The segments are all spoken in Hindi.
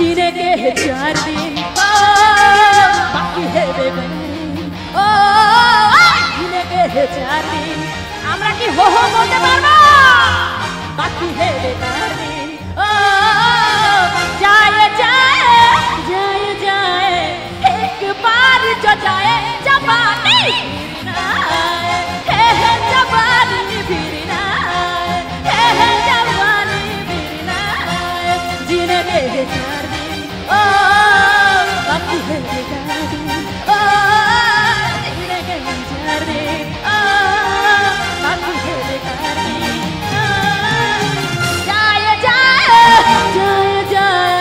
जीने के है 4 दिन बाकी है बेगुन ओ जीने के है 4 दिन আমরা কি হো হো বলতে পারবো बाकी है बेकार दिन ओ जाए जाए जाए जाए एक बार जो जाए जवानी जवानी फिरना जवानी फिरना जीने के 4 दिन ओ बाकी है बेकार दिन ओ जीने के 4 दिन ओ बाकी है बेकार दिन जाए जाए जाए जाए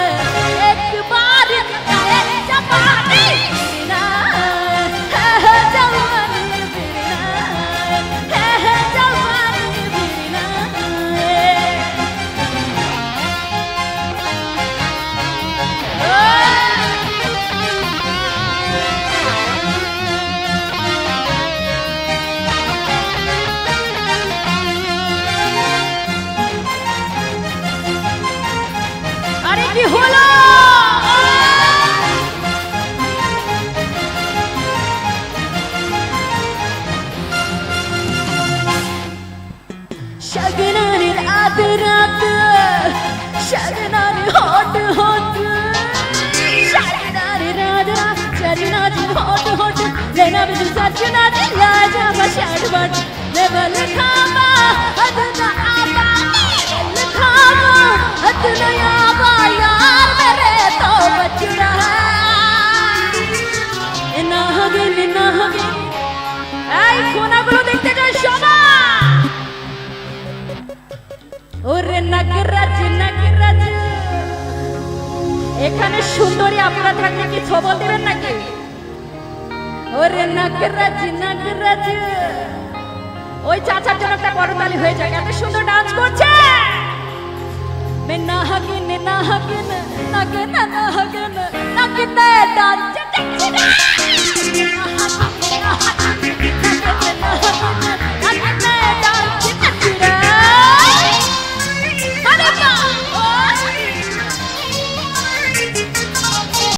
एक बार जाए जवानी फिरना जवानी फिरना जवानी फिरना अरे की হলো शगनारी रात रात शगनारी हॉट हॉट शगनारी रात रात शगनारी हॉट हॉट लेना भी सजना दिला जावा शगबट लेवल खामा अदना आबा खामा अदना आबा यार मेरे तो बचड़ा ना हगे এই কোনাগুলো দেখতে যাই শোনা ওরে নাগরাজ নাগরাজ এখানে সুন্দরী আপনারা থাকলে কি ছবল দিবেন নাকি ওরে নাগরাজ নাগরাজ ওই চাচার জন্য একটা করতালি হয়ে যায় এত সুন্দর ডান্স করছে मैं ना हगिन नागिन ना हगिन नागिन डांस